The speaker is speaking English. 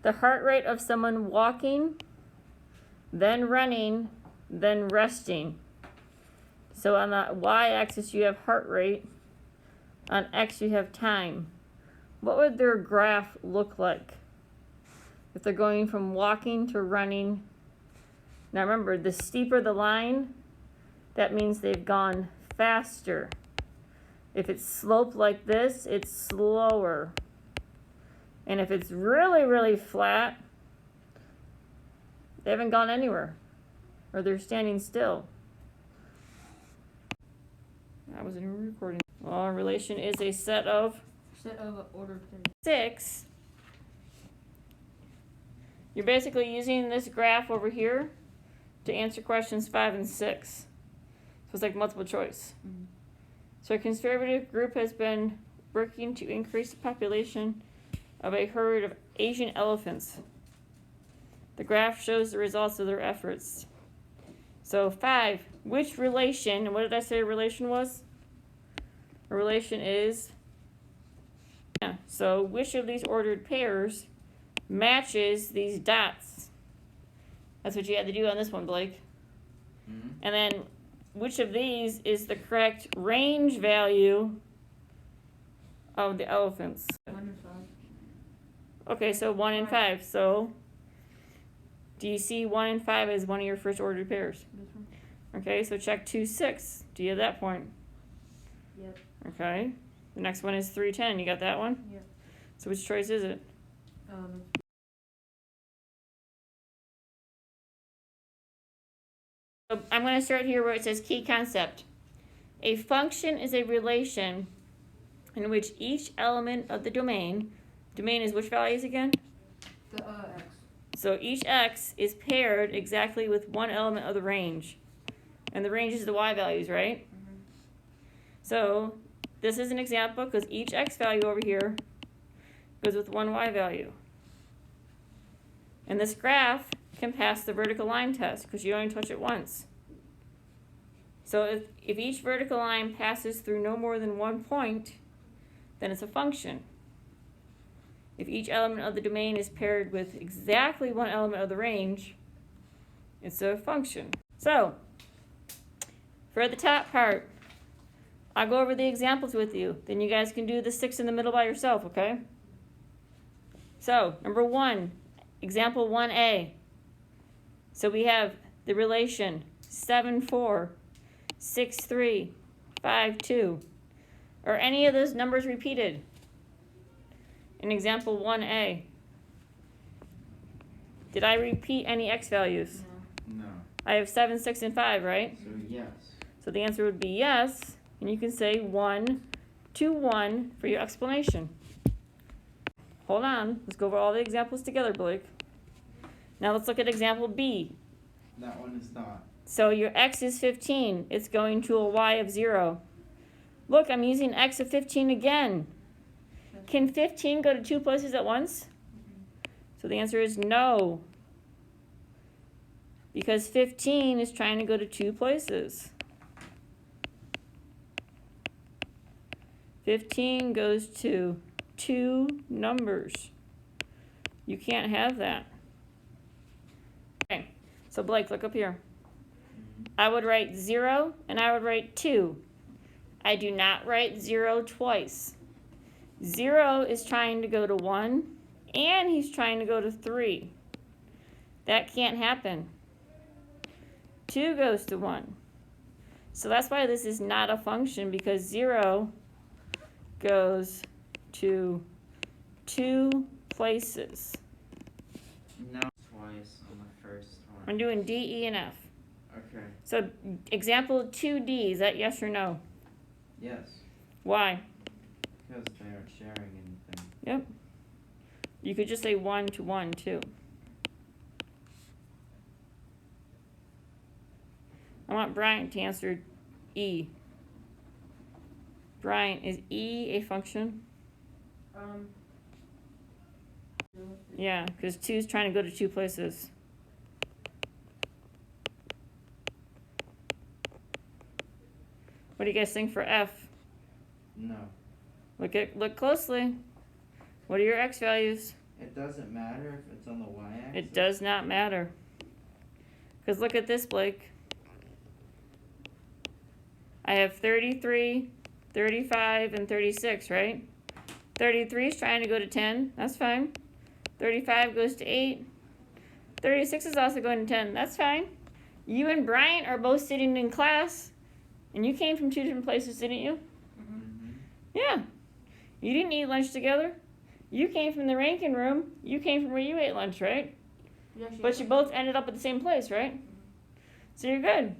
the heart rate of someone walking, then running, then resting. So on the y-axis you have heart rate, on x you have time. What would their graph look like if they're going from walking to running? Now remember, the steeper the line, that means they've gone faster. If it's sloped like this, it's slower. And if it's really, really flat, they haven't gone anywhere, or they're standing still. That was in a recording. Well, a relation is a set of ordered things. 6. You're basically using this graph over here to answer questions 5 and 6. So it's like multiple choice. Mm-hmm. So a conservative group has been working to increase the population of a herd of Asian elephants. The graph shows the results of their efforts. So 5, which relation, and what did I say a relation was? A relation is, so which of these ordered pairs matches these dots? That's what you had to do on this one, Blake. Mm-hmm. And then which of these is the correct range value of the elephants? 1 and 5. Okay, so 1 and 5. So do you see 1 and 5 as one of your first ordered pairs? This one? Okay, so check 2, 6. Do you have that point? Yep. Okay. The next one is 3, 10. You got that one? Yep. So which choice is it? So I'm going to start here where it says key concept. A function is a relation in which each element of the domain is which values again? The x. So each x is paired exactly with one element of the range. And the range is the y values, right? Mm-hmm. So this is an example because each x value over here goes with one y value. And this graph can pass the vertical line test because you only touch it once. So if each vertical line passes through no more than one point, then it's a function. If each element of the domain is paired with exactly one element of the range, it's a function. So, for the top part, I'll go over the examples with you. Then you guys can do the 6 in the middle by yourself, okay? So, number 1, example 1a. So we have the relation 7, 4, 6, 3, 5, 2. Are any of those numbers repeated? In example 1a, did I repeat any x values? No. I have 7, 6, and 5, right? So yes. So the answer would be yes, and you can say 1, 2, 1 for your explanation. Hold on, let's go over all the examples together, Blake. Now let's look at example B. That one is not. So your x is 15. It's going to a y of 0. Look, I'm using x of 15 again. Can 15 go to 2 places at once? So the answer is no. Because 15 is trying to go to 2 places. 15 goes to 2 numbers. You can't have that. Okay, so Blake, look up here. I would write 0 and I would write 2. I do not write 0 twice. 0 is trying to go to 1 and he's trying to go to 3. That can't happen. 2 goes to 1. So that's why this is not a function, because 0 goes to 2 places. No. Twice on the first one. I'm doing D, E, and F. Okay. So example 2D, is that yes or no? Yes. Why? Because they aren't sharing anything. Yep. You could just say 1 to 1 too. I want Bryant to answer E. Bryant, is E a function? Yeah, because 2 is trying to go to 2 places. What do you guys think for F? No. Look closely. What are your x values? It doesn't matter if it's on the y-axis? It does not matter. Because look at this, Blake. I have 33, 35, and 36, right? 33 is trying to go to 10. That's fine. 35 goes to 8. 36 is also going to 10. That's fine. You and Bryant are both sitting in class, and you came from two different places, didn't you? Mm-hmm. Yeah. You didn't eat lunch together. You came from the Rankin room. You came from where you ate lunch, right? We actually But you both ended up at the same place, right? So you're good.